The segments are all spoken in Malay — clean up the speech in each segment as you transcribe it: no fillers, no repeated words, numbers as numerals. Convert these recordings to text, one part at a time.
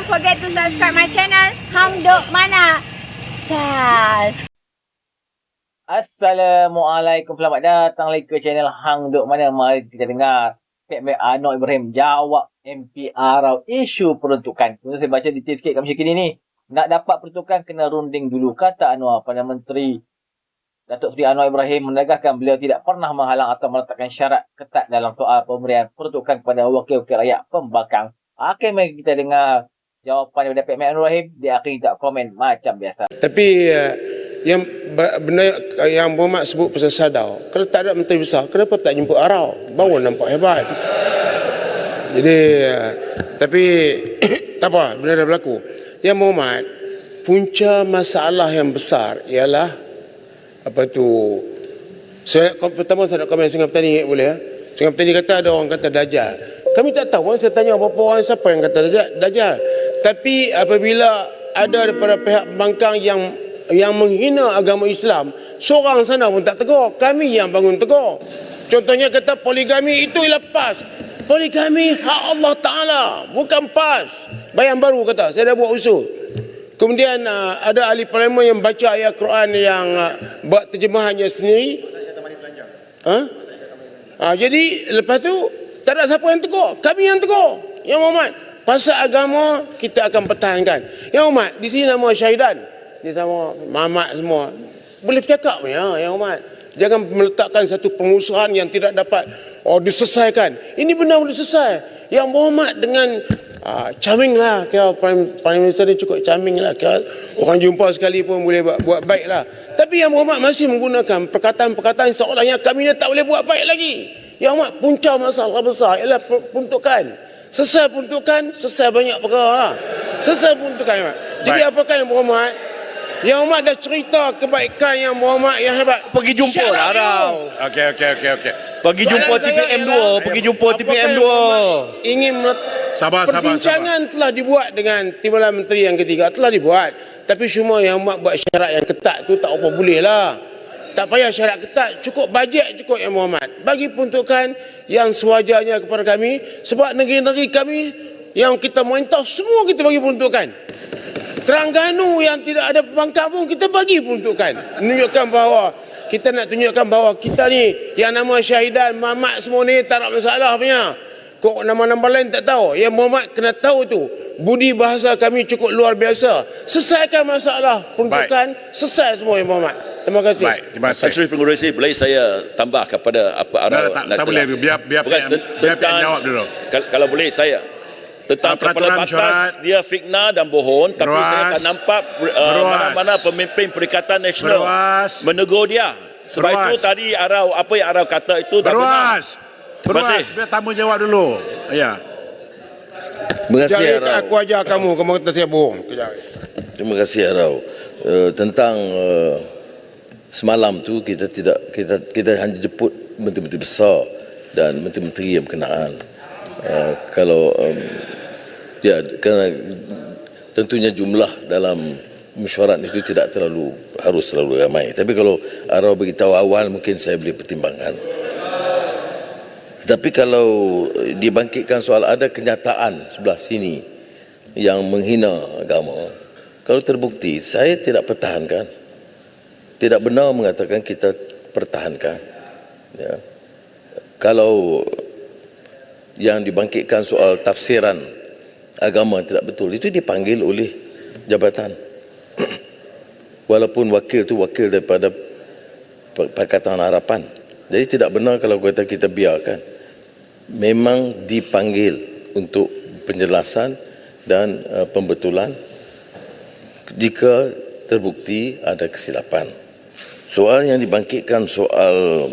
forget to subscribe my channel Hang Duk Mana. Sas. Assalamualaikum, selamat datang lagi ke channel Hang Duk Mana. Mari kita dengar Pek Anwar Ibrahim jawab MP Arau isu peruntukan. Saya baca detail sikit kat macam ni. Nak dapat peruntukan kena runding dulu, kata Anwar. Perdana Menteri Datuk Seri Anwar Ibrahim menegaskan beliau tidak pernah menghalang atau meletakkan syarat ketat dalam soal pemberian peruntukan kepada wakil-wakil rakyat pembangkang. Okey, mari kita dengar jawapan daripada Pek Anwar Ibrahim. Dia akan tak komen macam biasa. Tapi yang benda yang Muhammad sebut pasal Sadau, kalau tak ada menteri besar, kenapa tak jemput Arau? Baru nampak hebat. Jadi tapi tak apa, benda dah berlaku. Yang Muhammad, punca masalah yang besar ialah apa tu? Pertama saya nak komen Sungai Petani, boleh ya? Sungai Petani kata ada orang kata Dajjal. Kami tak tahu, saya tanya berapa orang, siapa yang kata Dajjal. Tapi apabila ada daripada pihak pembangkang yang menghina agama Islam, seorang sana pun tak tegur, kami yang bangun tegur. Contohnya kata poligami itu ialah PAS. Poligami hak Allah Ta'ala, bukan PAS. Bayan baru kata, saya dah buat usul. Kemudian ada ahli parlimen yang baca ayat Quran yang buat terjemahannya sendiri. Jadi lepas tu tak ada siapa yang tegur, kami yang tegur. Yang Muhammad, pasal agama kita akan pertahankan. Yang Muhammad, di sini nama Syahidan, ni sama Mamat semua. Boleh bercakap ya, Yang Muhammad. Jangan meletakkan satu pengurusan yang tidak dapat diselesaikan. Ini benar boleh selesai. Yang Muhammad dengan charming lah, kira Prime Minister ni cukup charming lah, kira orang jumpa sekali pun boleh buat baik lah. Tapi yang Muhammad masih menggunakan perkataan-perkataan seolahnya kami ni tak boleh buat baik lagi. Yang Muhammad, punca masalah besar ialah peruntukan. Selesai peruntukan, selesai banyak perkara lah. Selesai peruntukan. Jadi apakah yang Muhammad? Yang Muhammad dah cerita kebaikan yang Muhammad yang hebat. Pergi jumpa lah Arau. Okey. Pergi jumpa TPM 2, pergi jumpa TPM 2. Ingin Sabar. perbincangan telah dibuat dengan Timbalan Menteri yang ketiga, telah dibuat. Tapi semua yang Muhammad buat syarat yang ketat tu tak apa boleh lah. Tak payah syarat ketat, cukup bajet cukup yang Muhammad. Bagi peruntukan yang sewajarnya kepada kami, sebab negeri-negeri kami yang kita mentah semua kita bagi peruntukan. Terengganu yang tidak ada pembangkang pun kita bagi peruntukan. Menunjukkan bahawa kita nak tunjukkan bahawa kita ni yang nama Syahidan, Mamat semua ni tak ada masalah punya. Kok nama-nama lain tak tahu. Yang Muhammad kena tahu tu. Budi bahasa kami cukup luar biasa. Selesaikan masalah peruntukan, selesai semua yang Muhammad. Terima kasih. Baik, terima kasih. Menteri Pengurusi, boleh saya tambah kepada apa Arau tak boleh, biar PM jawab dulu. Kalau boleh saya tentang kepala batas dia fitnah dan bohong, tapi saya akan nampak mana-mana pemimpin Perikatan Nasional menegur dia. Sebab itu tadi Arau, apa yang Arau kata itu dah benar. Beruas, biar tamu jawab dulu. Ya. Terima kasih Arau. Aku ajar kamu kata saya bohong. Terima kasih Arau. Tentang semalam tu kita hanya jemput menteri-menteri besar dan menteri-menteri yang berkenaan. Kalau kerana tentunya jumlah dalam mesyuarat itu tidak harus terlalu ramai. Tapi kalau Arau beritahu awal mungkin saya boleh pertimbangkan. Tapi kalau dibangkitkan soal ada kenyataan sebelah sini yang menghina agama, kalau terbukti, saya tidak pertahankan. Tidak benar mengatakan kita pertahankan. Ya. Kalau yang dibangkitkan soal tafsiran agama tidak betul, itu dipanggil oleh jabatan. Walaupun wakil itu wakil daripada Pakatan Harapan. Jadi tidak benar kalau kita biarkan. Memang dipanggil untuk penjelasan dan pembetulan jika terbukti ada kesilapan. Soal yang dibangkitkan soal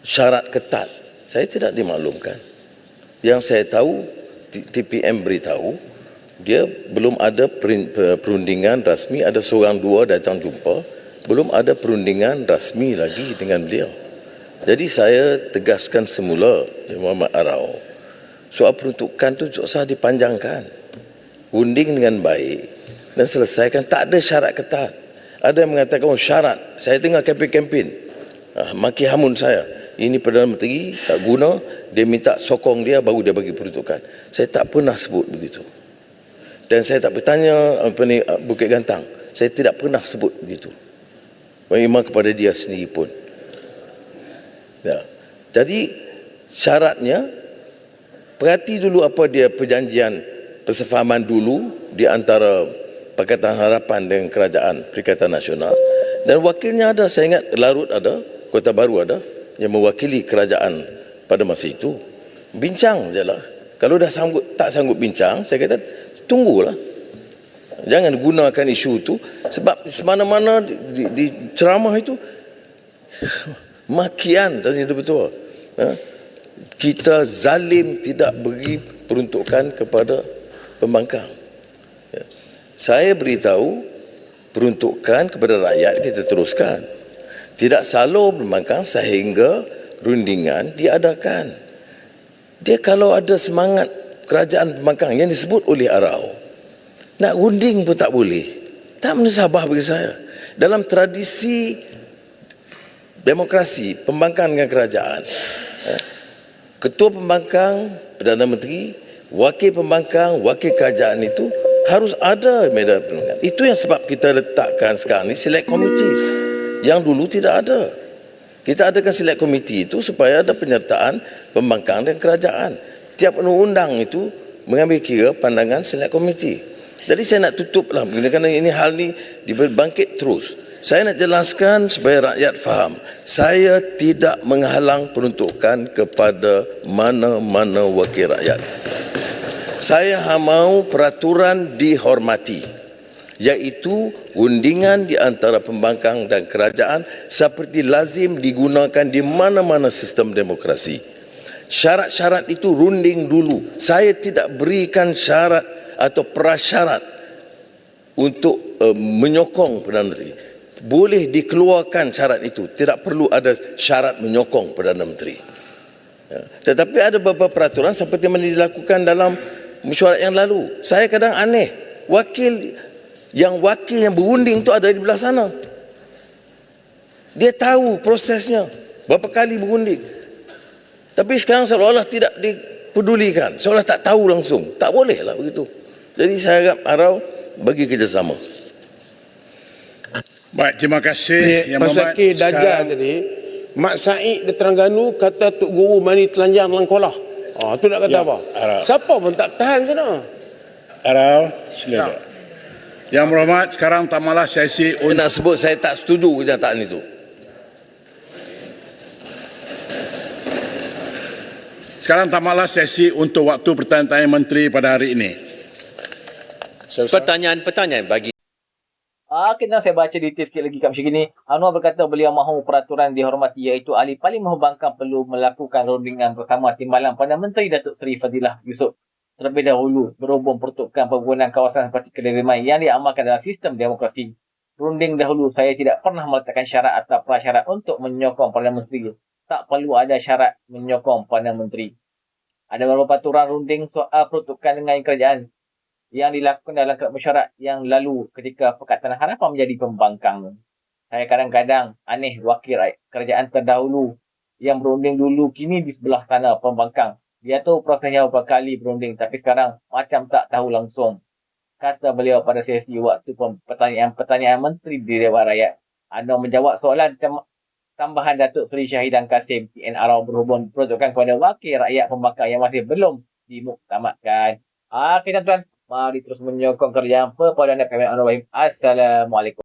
syarat ketat, saya tidak dimaklumkan. Yang saya tahu, TPM beritahu, dia belum ada perundingan rasmi, ada seorang dua datang jumpa, belum ada perundingan rasmi lagi dengan beliau. Jadi saya tegaskan semula, Muhammad Arau, soal peruntukan itu usah dipanjangkan. Unding dengan baik dan selesaikan, tak ada syarat ketat. Ada yang mengatakan syarat, saya dengar kempen-kempen, maki hamun saya. Ini Perdana Menteri tak guna, dia minta sokong dia baru dia bagi peruntukan. Saya tak pernah sebut begitu. Dan saya tak bertanya Bukit Gantang. Saya tidak pernah sebut begitu. Memang kepada dia sendiri pun. Ya. Jadi syaratnya, perhati dulu apa dia perjanjian persefahaman dulu di antara Pakatan Harapan dengan Kerajaan Perikatan Nasional. Dan wakilnya ada, saya ingat Larut ada, Kota Baru ada, yang mewakili kerajaan pada masa itu. Bincang je lah. Kalau dah tak sanggup bincang, saya kata tunggulah. Jangan gunakan isu itu, sebab semana-mana di ceramah itu makian, tadi betul. Kita zalim tidak beri peruntukan kepada pembangkang. Saya beritahu peruntukan kepada rakyat kita teruskan. Tidak salur pembangkang sehingga rundingan diadakan. Dia kalau ada semangat kerajaan pembangkang yang disebut oleh Arau, nak runding pun tak boleh. Tak menasabah bagi saya. Dalam tradisi demokrasi, pembangkang dengan kerajaan, ketua pembangkang, Perdana Menteri, wakil pembangkang, wakil kerajaan itu harus ada medan perundingan. Itu yang sebab kita letakkan sekarang ni select committees. Yang dulu tidak ada. Kita adakan select committee itu supaya ada penyertaan pembangkang dan kerajaan. Tiap undang-undang itu mengambil kira pandangan select committee. Jadi saya nak tutuplah kerana ini hal ni dibangkit terus. Saya nak jelaskan supaya rakyat faham. Saya tidak menghalang peruntukan kepada mana-mana wakil rakyat. Saya mahu peraturan dihormati, iaitu undingan di antara pembangkang dan kerajaan seperti lazim digunakan di mana-mana sistem demokrasi. Syarat-syarat itu runding dulu. Saya tidak berikan syarat atau prasyarat untuk menyokong Perdana Menteri. Boleh dikeluarkan syarat itu. Tidak perlu ada syarat menyokong Perdana Menteri. Ya. Tetapi ada beberapa peraturan seperti yang dilakukan dalam mesyuarat yang lalu. Saya kadang aneh. Wakil yang berunding itu ada di belah sana. Dia tahu prosesnya. Berapa kali berunding. Tapi sekarang seolah-olah tidak dipedulikan. Seolah tak tahu langsung. Tak boleh lah begitu. Jadi saya harap Arau bagi kerjasama. Baik, terima kasih. Pasal kes Dajjal tadi, Mak Said di Terengganu kata Tok Guru mani telanjang dalam kolah. Tu nak kata apa? Arau. Siapa pun tak tahan sana. Arau, silakan. Yang berhormat, sekarang tamalah sesi Saya nak sebut saya tak setuju kenyataan itu. Sekarang tamalah sesi untuk waktu pertanyaan menteri pada hari ini. Pertanyaan-pertanyaan bagi Kena saya baca detail sikit lagi kat macam ni. Anwar berkata beliau mahu peraturan dihormati, iaitu ahli paling membangkang perlu melakukan rundingan bersama timbalan Perdana Menteri Datuk Seri Fadilah Yusof terlebih dahulu berhubung peruntukan penggunaan kawasan seperti kedai remai yang diamalkan dalam sistem demokrasi. Runding dahulu, saya tidak pernah meletakkan syarat atau prasyarat untuk menyokong Perdana Menteri. Tak perlu ada syarat menyokong Perdana Menteri. Ada beberapa peraturan runding soal peruntukan dengan kerajaan yang dilakukan dalam mesyuarat yang lalu ketika Pakatan Harapan menjadi pembangkang. Saya kadang-kadang aneh wakil kerajaan terdahulu yang berunding dulu kini di sebelah sana pembangkang. Dia tahu prosesnya beberapa kali berunding tapi sekarang macam tak tahu langsung. Kata beliau pada sesi waktu pertanyaan menteri di Dewan Rakyat. Anda menjawab soalan tambahan Datuk Seri Syahidan Kasim PN Arau berhubung peruntukan kepada wakil rakyat pembangkang yang masih belum dimuktamadkan. Tuan-tuan, mari terus menyokong kerjaan Perdana Menteri Anwar Ibrahim. Assalamualaikum.